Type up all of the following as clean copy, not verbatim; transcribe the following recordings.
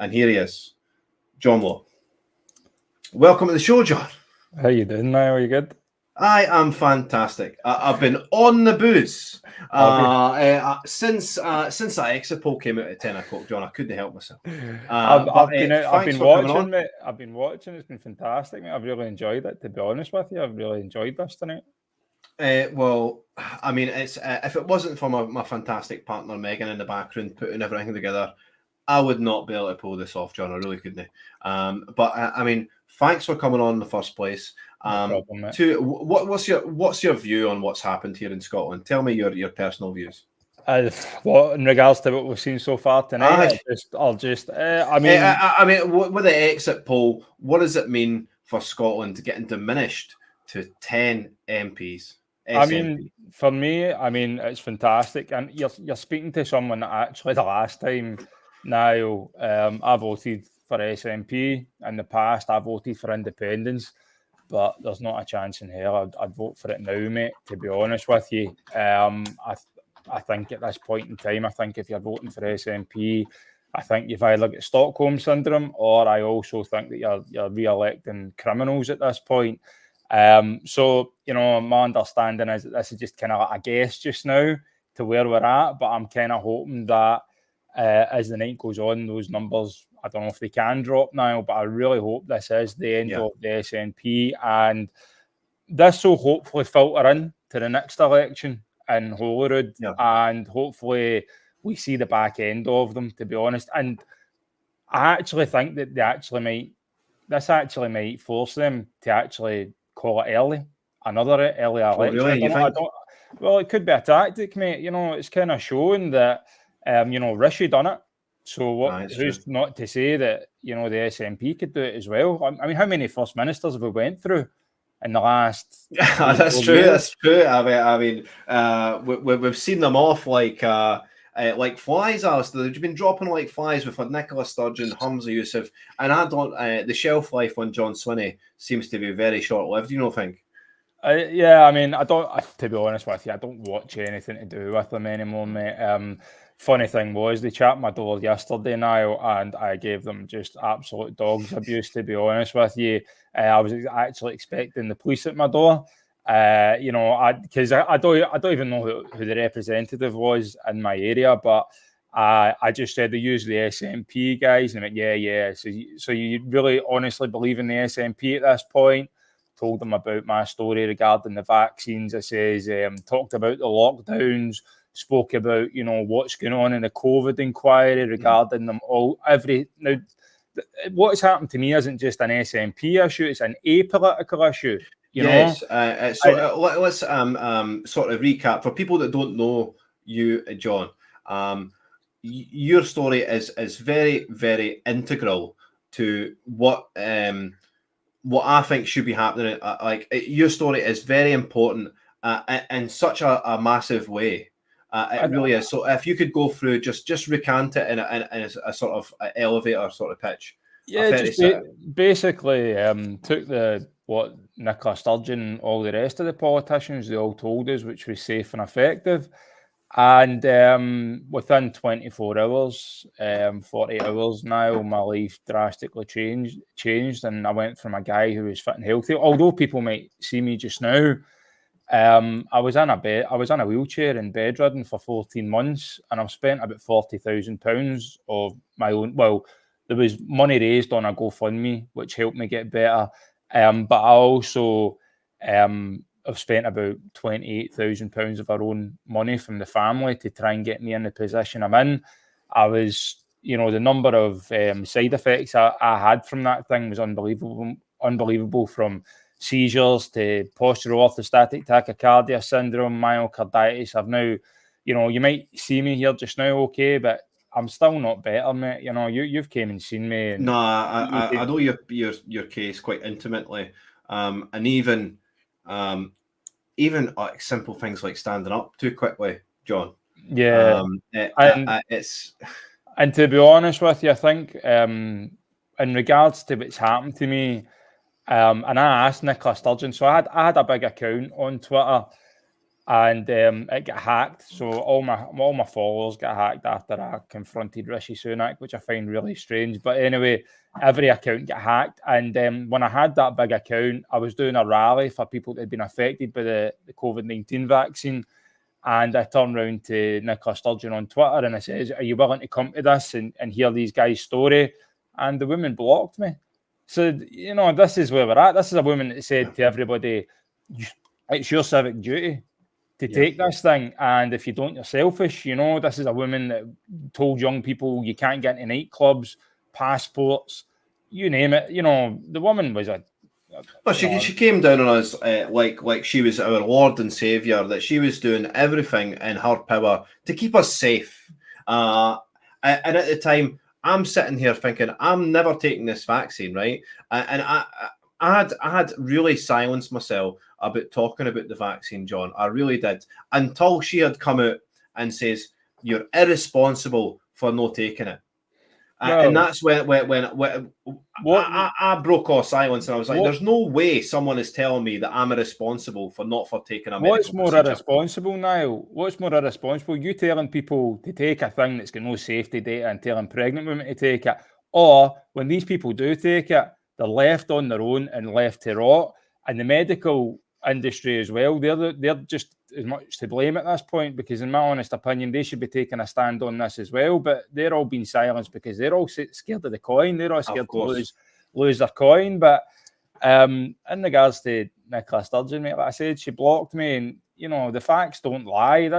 and here he is, John Law. Welcome to the show, John. How you doing, Niall? Are you good? I am fantastic. I've been on the booze since that exit poll came out at 10 o'clock, John. I couldn't help myself. I've been watching, mate. I've been watching. It's been fantastic, mate. I've really enjoyed it. To be honest with you, I've really enjoyed this tonight. Well, I mean, it's if it wasn't for my fantastic partner Megan in the background putting everything together, I would not be able to pull this off, John. I really couldn't. But I mean, thanks for coming on in the first place. No problem, mate. What's your view on what's happened here in Scotland? Tell me your personal views. What in regards to what we've seen so far tonight? I mean, with the exit poll, what does it mean for Scotland getting diminished to 10 MPs? I mean, for me, it's fantastic, and you're speaking to someone that actually the last time, Niall, I voted for SNP. In the past, I voted for independence, but there's not a chance in hell I'd vote for it now, mate. To be honest with you, I think at this point in time, I think if you're voting for SNP, I think you've either got Stockholm syndrome, or I also think that you're re-electing criminals at this point. So, my understanding is that this is just kind of like a guess just now to where we're at, but I'm kind of hoping that as the night goes on, those numbers, I don't know if they can drop now, but I really hope this is the end of the SNP, and this will hopefully filter in to the next election in Holyrood, and hopefully we see the back end of them, to be honest. And I actually think that this actually might force them to actually call it another early election. Really? Well, it could be a tactic, mate. It's kind of showing that, Rishi done it. So who's not to say that, the SNP could do it as well? I mean, how many First Ministers have we went through in the last... That's true. Years? That's true. I mean, we've seen them off like flies, Alistair. They've been dropping like flies. We've had Nicola Sturgeon, Humza Yousaf, and I don't. The shelf life on John Swinney seems to be very short-lived. You don't think? Yeah, I mean, I don't. To be honest with you, I don't watch anything to do with them anymore, mate. Funny thing was, they chapped my door yesterday, Niall, and I gave them just absolute dog's abuse. To be honest with you, I was actually expecting the police at my door. Because I don't even know who the representative was in my area, but I just said they use the SNP guys, and I went, yeah. So you really honestly believe in the SNP at this point? Told them about my story regarding the vaccines. I says talked about the lockdowns, spoke about what's going on in the COVID inquiry regarding them all. Now, what's happened to me isn't just an SNP issue; it's an apolitical issue. Let's sort of recap for people that don't know you, John. Your story is very, very integral to what I think should be happening. Your story is very important in such a massive way. It really is. So if you could go through, just recant it in a sort of elevator sort of pitch. Yeah, basically took what Nicola Sturgeon and all the rest of the politicians, they all told us, which was safe and effective. And within 24 hours, 40 hours now, my life drastically changed. And I went from a guy who was fit and healthy, although people might see me just now. I was in a wheelchair and bedridden for 14 months, and I've spent about £40,000 of my own. Well, there was money raised on a GoFundMe, which helped me get better. But I also have spent about £28,000 of our own money from the family to try and get me in the position I'm in. I was, the number of side effects I had from that thing was unbelievable, from seizures to postural orthostatic tachycardia syndrome, myocarditis. I've now, you might see me here just now, okay, but I'm still not better, mate. You've came and seen me. And no, I know your case quite intimately, and even simple things like standing up too quickly, John. Yeah, it's. And to be honest with you, I think in regards to what's happened to me, and I asked Nicola Sturgeon, so I had a big account on Twitter. and it got hacked. So all my followers got hacked after I confronted Rishi Sunak, which I find really strange. But anyway, every account got hacked, and when I had that big account, I was doing a rally for people that had been affected by the COVID-19 vaccine. And I turned around to Nicola Sturgeon on Twitter and I says, "Are you willing to come to this and hear these guys' story?" And the woman blocked me. So, this is where we're at. This is a woman that said to everybody, it's your civic duty to take this thing. And if you don't, you're selfish. This is a woman that told young people you can't get into nightclubs, passports, you name it. The woman was well, she came down on us like she was our Lord and Saviour, that she was doing everything in her power to keep us safe. And at the time, I'm sitting here thinking, I'm never taking this vaccine, right? And I had really silenced myself about talking about the vaccine, John. I really did, until she had come out and says, "You're irresponsible for not taking it." And that's when I broke off silence, and I was like, "There's no way someone is telling me that I'm irresponsible for taking a medical What's more procedure." irresponsible, Niall? What's more irresponsible? You telling people to take a thing that's got no safety data and telling pregnant women to take it, or when these people do take it, they're left on their own and left to rot. And the medical industry as well, they're just as much to blame at this point, because in my honest opinion, they should be taking a stand on this as well. But they're all being silenced because they're all scared of the coin. They're all scared to lose their coin. But in regards to Nicola Sturgeon, mate, like I said, she blocked me, and the facts don't lie.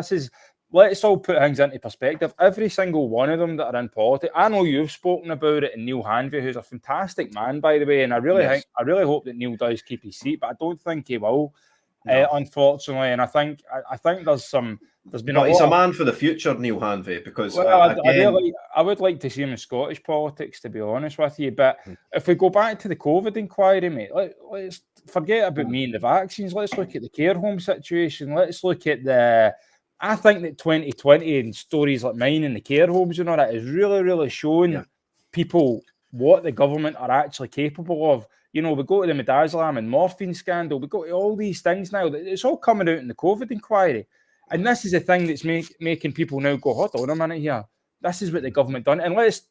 Let's all put things into perspective. Every single one of them that are in politics, I know you've spoken about it, and Neil Hanvey, who's a fantastic man, by the way, and I really hope that Neil does keep his seat, but I don't think he will. No. Unfortunately, and I think there's been he's a man for the future, Neil Hanvey, because I would like to see him in Scottish politics, to be honest with you. But if we go back to the COVID inquiry, mate, let's forget about me and the vaccines. Let's look at the care home situation. Let's look at I think that 2020 and stories like mine in the care homes and all that is really, really showing people what the government are actually capable of. We go to the midazolam and morphine scandal. We go to all these things now. It's all coming out in the COVID inquiry. And this is the thing that's making people now go, hold on a minute here. This is what the government done. And let's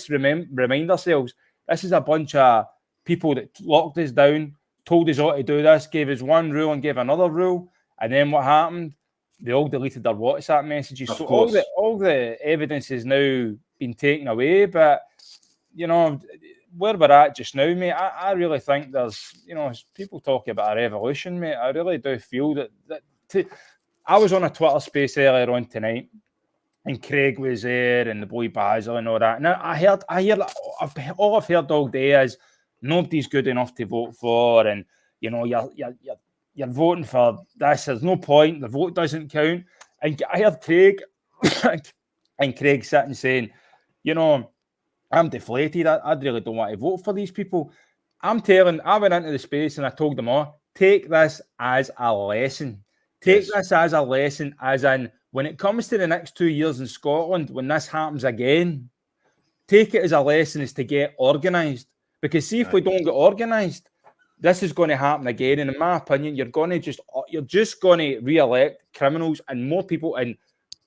remind ourselves, this is a bunch of people that locked us down, told us all to do this, gave us one rule and gave another rule. And then what happened? They all deleted their WhatsApp messages. So all the evidence has now been taken away. But, where we're at just now, mate, I really think there's, people talk about a revolution, mate. I really do feel that I was on a Twitter space earlier on tonight, and Craig was there, and the boy Basil and all that. And I hear all I've heard all day is nobody's good enough to vote for, and you're voting for this. There's no point. The vote doesn't count. And I heard Craig and Craig sitting saying, I'm deflated. I really don't want to vote for these people. I went into the space and I told them all, take this as a lesson. Take this as a lesson, as in when it comes to the next 2 years in Scotland, when this happens again, take it as a lesson is to get organised. Because see, if we don't get organised, this is going to happen again. And in my opinion, you're just going to re-elect criminals and more people. And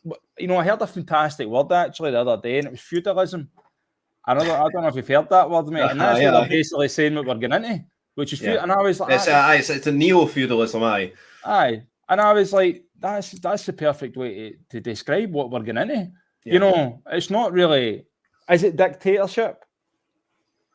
I heard a fantastic word actually the other day, and it was feudalism. I don't know if you've heard that word, mate. And that's what they're basically saying what we're going into, which is feud. And I was like, it's a neo-feudalism, aye. And I was like, that's the perfect way to describe what we're going into. Yeah. It's not really. Is it dictatorship?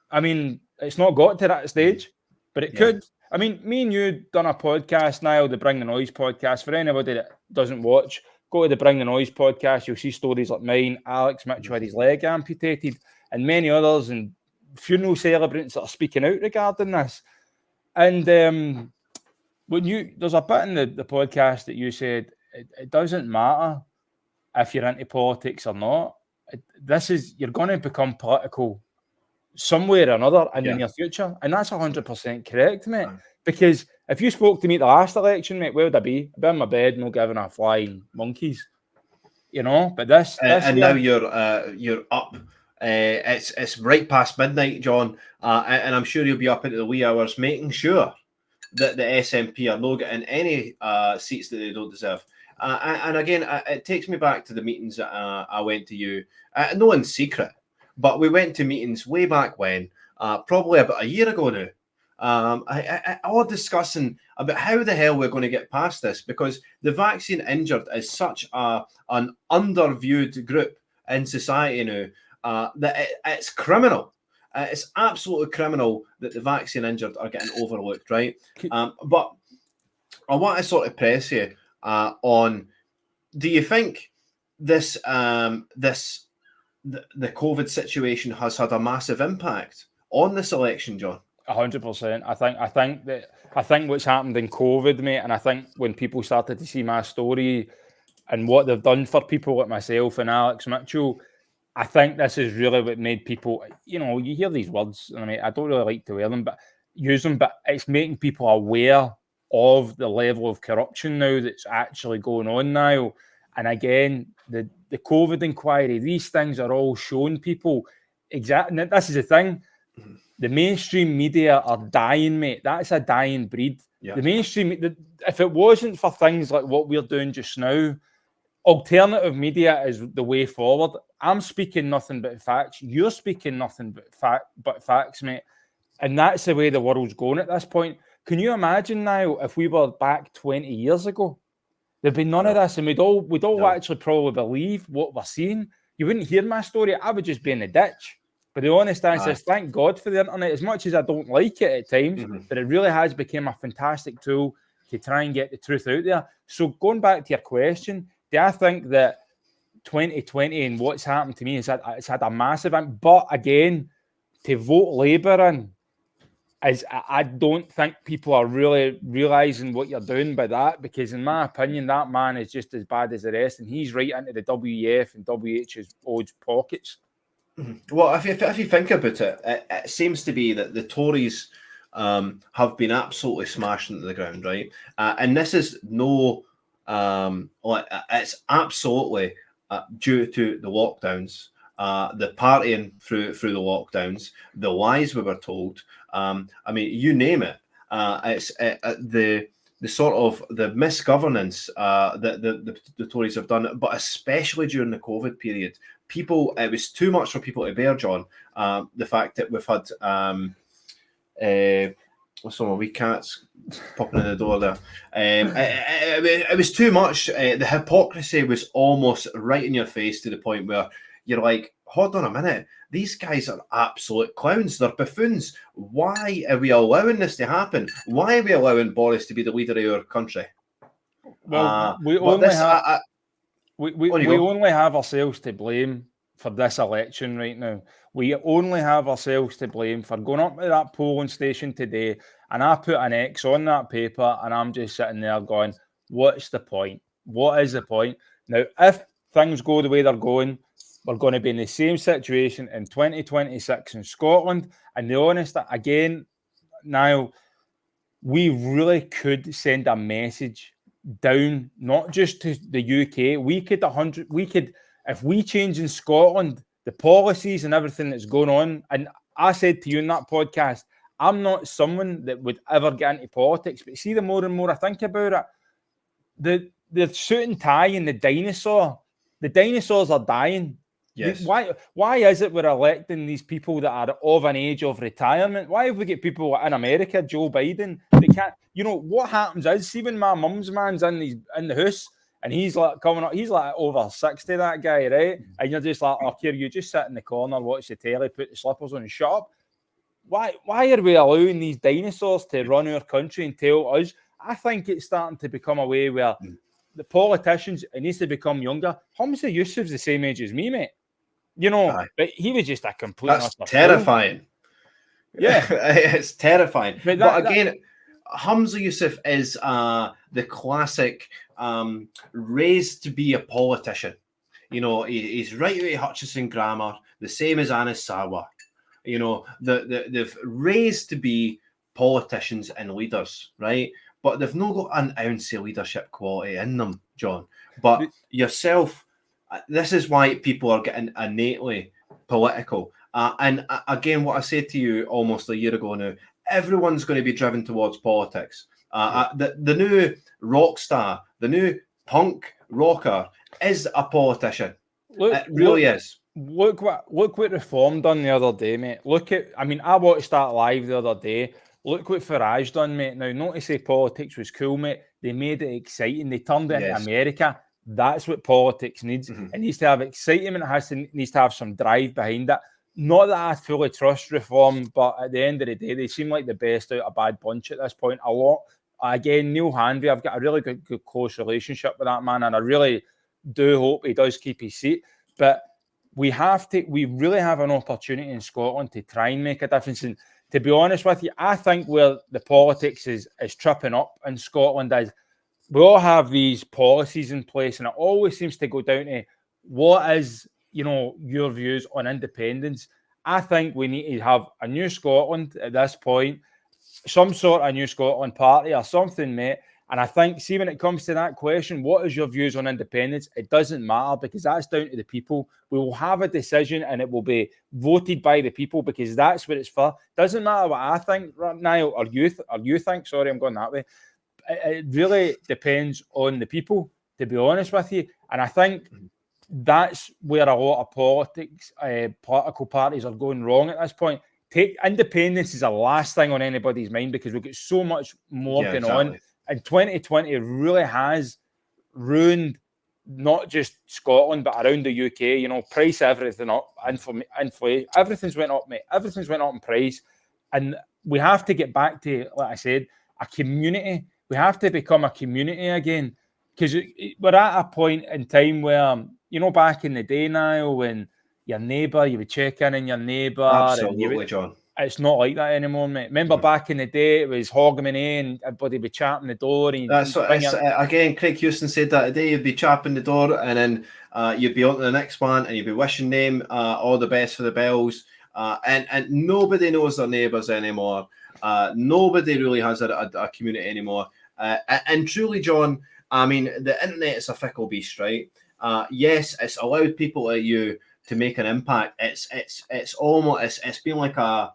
I mean, it's not got to that stage, but it could. I mean, me and you done a podcast, Niall, the Bring the Noise podcast. For anybody that doesn't watch, go to the Bring the Noise podcast. You'll see stories like mine. Alex Mitchell had his leg amputated, and many others, and funeral celebrants that are speaking out regarding this. And there's a bit in the podcast that you said it doesn't matter if you're into politics or not. You're going to become political somewhere or another in the near future, and that's 100% correct, mate. Because if you spoke to me at the last election, mate, where would I be? I'd be in my bed, no giving a flying monkeys, But this and now you're up. It's right past midnight, John, and I'm sure you'll be up into the wee hours making sure that the SNP are no getting any seats that they don't deserve. And again, it takes me back to the meetings that I went to you, no in secret, but we went to meetings way back when, probably about a year ago now. All discussing about how the hell we're going to get past this, because the vaccine injured is such an underviewed group in society now that it's criminal. It's absolutely criminal that the vaccine injured are getting overlooked, right? But I want to sort of press you on: do you think this the COVID situation has had a massive impact on this election, John? 100%. I think what's happened in COVID, mate, and I think when people started to see my story and what they've done for people like myself and Alex Mitchell, I think this is really what made people, you hear these words, and I mean, I don't really like to wear them, but use them, but it's making people aware of the level of corruption now that's actually going on now. And again, the COVID inquiry, these things are all showing people exactly. This is the thing. The mainstream media are dying, mate. That's a dying breed. Yeah. The mainstream, if it wasn't for things like what we're doing just now, alternative media is the way forward. I'm speaking nothing but facts. You're speaking nothing but facts, mate. And that's the way the world's going at this point. Can you imagine now if we were back 20 years ago? There'd be none of this, and we'd all actually probably believe what we're seeing. You wouldn't hear my story. I would just be in the ditch. But the honest answer is, thank God for the internet. As much as I don't like it at times, but it really has become a fantastic tool to try and get the truth out there. So going back to your question, do I think that 2020 and what's happened to me it's had a massive impact? But again, to vote Labour in, I don't think people are really realising what you're doing by that, because in my opinion, that man is just as bad as the rest, and he's right into the WEF and WHO's pockets. Well, if you think about it, it seems to be that the Tories have been absolutely smashed into the ground, right? And this is it's absolutely due to the lockdowns, the partying through the lockdowns, the lies we were told. I mean, you name it. It's the sort of the misgovernance that the Tories have done, but especially during the COVID period. It was too much for people to bear, John. The fact that we've had what's some of wee cats popping in the door there. It was too much. The hypocrisy was almost right in your face, to the point where you're like, hold on a minute, these guys are absolute clowns. They're buffoons. Why are we allowing this to happen? Why are we allowing Boris to be the leader of our country? Well, we only have ourselves to blame for this election right now. We only have ourselves to blame for going up to that polling station today, and I put an X on that paper, and I'm just sitting there going, what's the point? What is the point? Now, if things go the way they're going, we're going to be in the same situation in 2026 in Scotland. And the honest, again, Niall, we really could send a message down, not just to the UK. We could, if we change in Scotland, the policies and everything that's going on. And I said to you in that podcast, I'm not someone that would ever get into politics, but see, the more and more I think about it, the suit and tie and the dinosaurs are dying. Yes. Why is it we're electing these people that are of an age of retirement? Why have we got people in America, Joe Biden? They can't. What happens is, see, when my mum's man's in the house and he's like coming up, he's like over 60, that guy, right? And you're just like, oh, here, you just sit in the corner, watch the telly, put the slippers on and shut up. Why are we allowing these dinosaurs to run our country and tell us? I think it's starting to become a way where the politicians, it needs to become younger. Hamza Yusuf's the same age as me, mate. But he was just a complete... That's terrifying. Fool. Yeah. It's terrifying. But again, Hamza Yusuf is the classic raised to be a politician. He's right out of Hutchison Grammar, the same as Anis Sarwar. They've raised to be politicians and leaders, right? But they've not got an ounce of leadership quality in them, John. But yourself... This is why people are getting innately political. And again, what I said to you almost a year ago now, everyone's going to be driven towards politics. The new rock star, the new punk rocker is a politician. It really is. Look what Reform done the other day, mate. I watched that live the other day. Look what Farage done, mate. Now, not to say politics was cool, mate. They made it exciting. They turned it into America. That's what politics needs. It needs to have excitement. It needs to have some drive behind it. Not that I fully trust Reform, but at the end of the day, they seem like the best out of a bad bunch at this point. Again, Neil Hanvey, I've got a really good close relationship with that man, and I really do hope he does keep his seat. But we really have an opportunity in Scotland to try and make a difference. And to be honest with you, I think where the politics is tripping up in Scotland is we all have these policies in place, and it always seems to go down to what is, your views on independence. I think we need to have a new Scotland at this point, some sort of new Scotland party or something, mate. And I think, see, when it comes to that question, what is your views on independence? It doesn't matter because that's down to the people. We will have a decision and it will be voted by the people because that's what it's for. Doesn't matter what I think, Niall, or you think. Sorry, I'm going that way. It really depends on the people, to be honest with you. And I think that's where a lot of political parties are going wrong at this point. Independence is the last thing on anybody's mind because we've got so much more going on. And 2020 really has ruined not just Scotland, but around the UK. Price everything up, inflation, everything's went up, mate. Everything's went up in price. And we have to get back to, like I said, a community. We have to become a community again. Because we're at a point in time where, back in the day now, when your neighbour, you would check in on your neighbour. Absolutely, John. It's not like that anymore, mate. Remember back in the day, it was Hogmanay and everybody would be chapping the door. Again, Craig Houston said that today. You'd be chapping the door and then you'd be on to the next one and you'd be wishing them all the best for the bells. And nobody knows their neighbours anymore. Nobody really has a community anymore. And truly, John, I mean, the internet is a fickle beast, right? Yes, it's allowed people like you to make an impact. It's almost it's been like a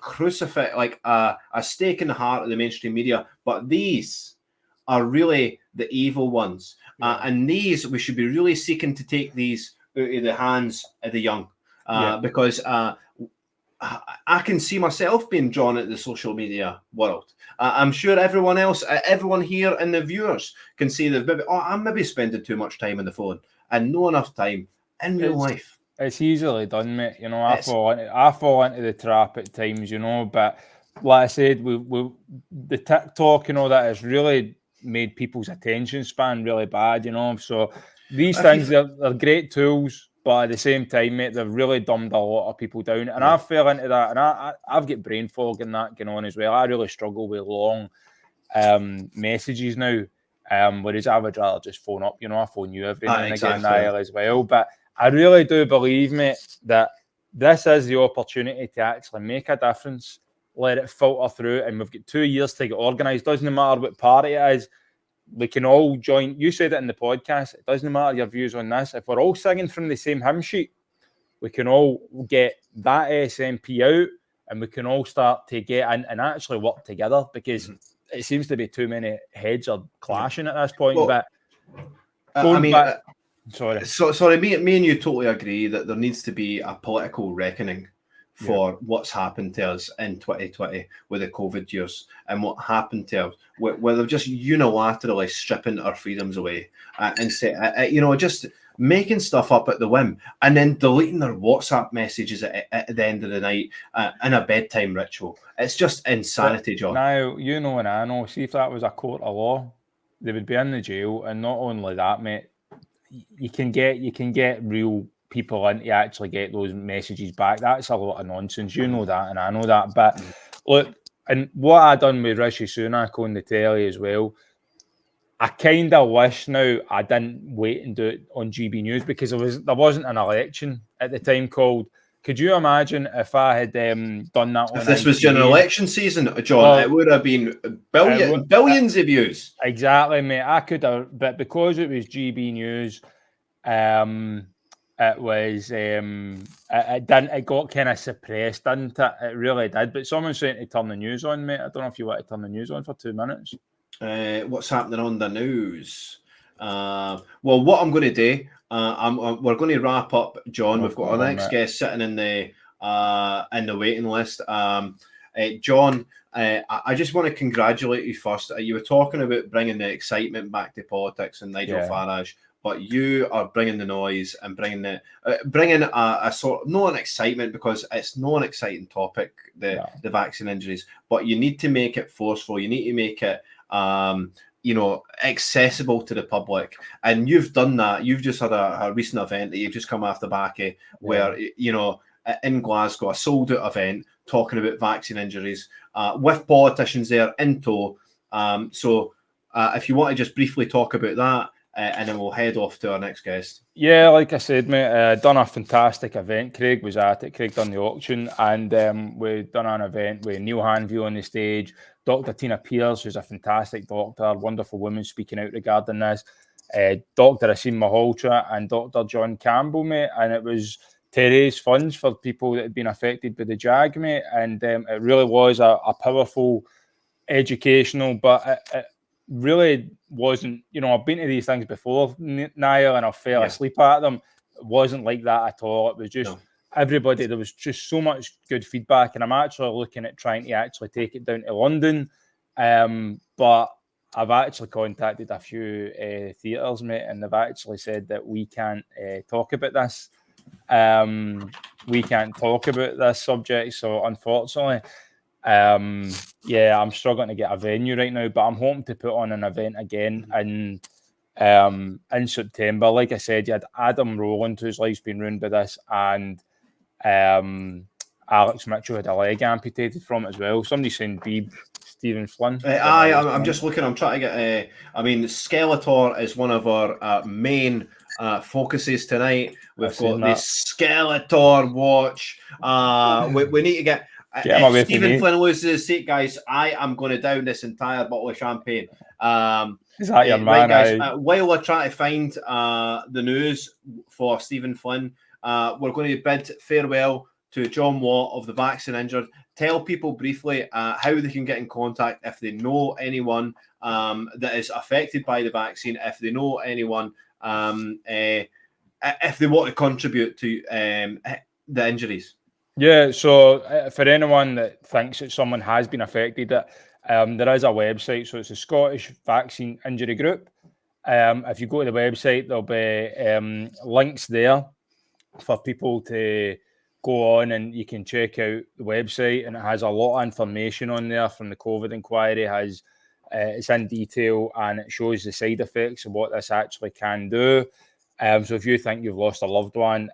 crucifix, like a stake in the heart of the mainstream media. But these are really the evil ones, and these we should be really seeking to take these out of the hands of the young, because I can see myself being drawn into the social media world. I'm sure everyone else, everyone here and the viewers can see that maybe, I'm maybe spending too much time on the phone and not enough time in real life. It's easily done, mate. I fall into the trap at times, but like I said, the TikTok and all that has really made people's attention span really bad, So these things, they're great tools, but at the same time, mate, they've really dumbed a lot of people down. And I've fell into that, and I've got brain fog and that going on as well. I really struggle with long messages now, whereas I would rather just phone up. I phone you every now and again, Niall, as well. But I really do believe, mate, that this is the opportunity to actually make a difference, let it filter through, and we've got 2 years to get organised. Doesn't matter what party it is. We can all join. You said it in the podcast. It doesn't matter your views on this. If we're all singing from the same hymn sheet, we can all get that SNP out and we can all start to get in and actually work together because it seems to be too many heads are clashing at this point. Well, but sorry, me and you totally agree that there needs to be a political reckoning for what's happened to us in 2020 with the COVID years and what happened to us, where they're just unilaterally stripping our freedoms away and say, just making stuff up at the whim and then deleting their WhatsApp messages at the end of the night in a bedtime ritual. It's just insanity, John. Now, and I know, see if that was a court of law, they would be in the jail. And not only that, mate, you can get real people in to actually get those messages back. That's a lot of nonsense. You know that, and I know that. But look, and what I done with Rishi Sunak on the telly as well, I kind of wish now I didn't wait and do it on GB News because there wasn't an election at the time called. Could you imagine if I had done that? If this was during an election season, John, it would have been billions of views. Exactly, mate. I could have, but because it was GB News, it was it got kind of suppressed, didn't it? It really did. But someone's saying to turn the news on, mate. I don't know if you want to turn the news on for 2 minutes. What's happening on the news? Well, what I'm going to do, we're going to wrap up, John. We've got our next guest sitting in the waiting list. John, I just want to congratulate you first. You were talking about bringing the excitement back to politics and Nigel Farage, but you are bringing the noise and bringing a sort of, not an excitement, because it's not an exciting topic, the vaccine injuries, but you need to make it forceful. You need to make it accessible to the public, and you've done that. You've just had a recent event that you've just come off the back of, where in Glasgow, a sold out event talking about vaccine injuries with politicians there in tow. So if you want to just briefly talk about that, and then we'll head off to our next guest. Yeah, like I said, mate, done a fantastic event. Craig was at it. Craig done the auction, and we done an event with Neil Hanvey on the stage, Dr. Tina Pearce, who's a fantastic doctor, wonderful woman speaking out regarding this, Dr. Asim Malhotra, and Dr. John Campbell, mate. And it was to raise funds for people that had been affected by the JAG, mate. And it really was a powerful, educational, but it really wasn't, I've been to these things before, Niall, and I fell asleep at them. It wasn't like that at all. It was just everybody, there was just so much good feedback, and I'm actually looking at trying to actually take it down to London. But I've actually contacted a few theatres, mate, and they've actually said that we can't talk about this. We can't talk about this subject, so unfortunately, I'm struggling to get a venue right now, but I'm hoping to put on an event again in September. Like I said, you had Adam Rowland, whose life's been ruined by this, and Alex Mitchell had a leg amputated from it as well. Somebody's saying Stephen Flynn. I'm just looking. I'm trying to get. Skeletor is one of our main focuses tonight. We've got the Skeletor watch. We need to get. If Stephen Flynn loses his seat, guys, I am going to down this entire bottle of champagne. Is that your man, guys? While we're trying to find the news for Stephen Flynn, we're going to bid farewell to John Watt of the Vaccine Injured. Tell people briefly how they can get in contact if they know anyone that is affected by the vaccine, if they know anyone, if they want to contribute to the injuries. Yeah, so for anyone that thinks that someone has been affected, there is a website. So it's the Scottish Vaccine Injury Group. If you go to the website, there'll be links there for people to go on, and you can check out the website, and it has a lot of information on there from the COVID inquiry. It's in detail, and it shows the side effects of what this actually can do. So if you think you've lost a loved one,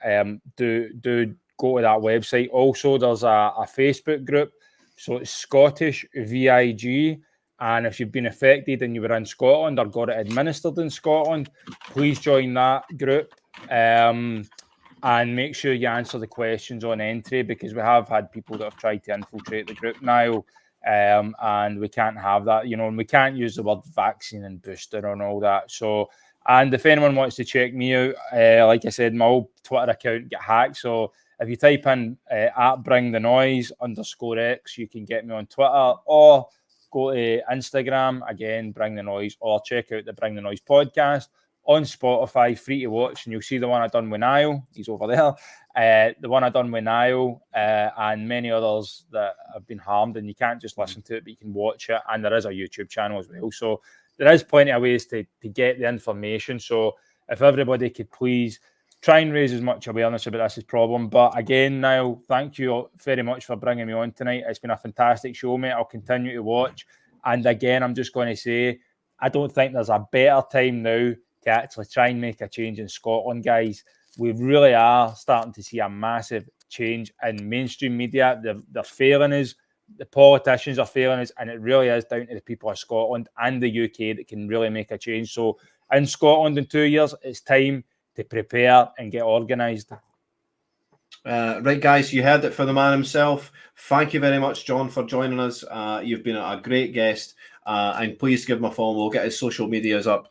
do go to that website. Also, there's a Facebook group, so it's Scottish VIG, and if you've been affected and you were in Scotland or got it administered in Scotland, please join that group, and make sure you answer the questions on entry, because we have had people that have tried to infiltrate the group now, and we can't have that, and we can't use the word vaccine and booster and all that. So, and if anyone wants to check me out, like I said, my old Twitter account got hacked, so if you type in @BringTheNoise_X, you can get me on Twitter, or go to Instagram, again, Bring the Noise, or check out the Bring the Noise podcast on Spotify, free to watch, and you'll see the one I done with Niall. He's over there. The one I done with Niall, and many others that have been harmed, and you can't just listen to it, but you can watch it, and there is a YouTube channel as well. So there is plenty of ways to get the information. So if everybody could please try and raise as much awareness about this problem. But again, Niall, thank you very much for bringing me on tonight. It's been a fantastic show, mate. I'll continue to watch. And again, I'm just going to say, I don't think there's a better time now to actually try and make a change in Scotland, guys. We really are starting to see a massive change in mainstream media. They're failing us. The politicians are failing us. And it really is down to the people of Scotland and the UK that can really make a change. So in Scotland in 2 years, it's time to prepare and get organised. Right, guys, you heard it from the man himself. Thank you very much, John, for joining us. You've been a great guest, and please give him a follow. We'll get his social medias up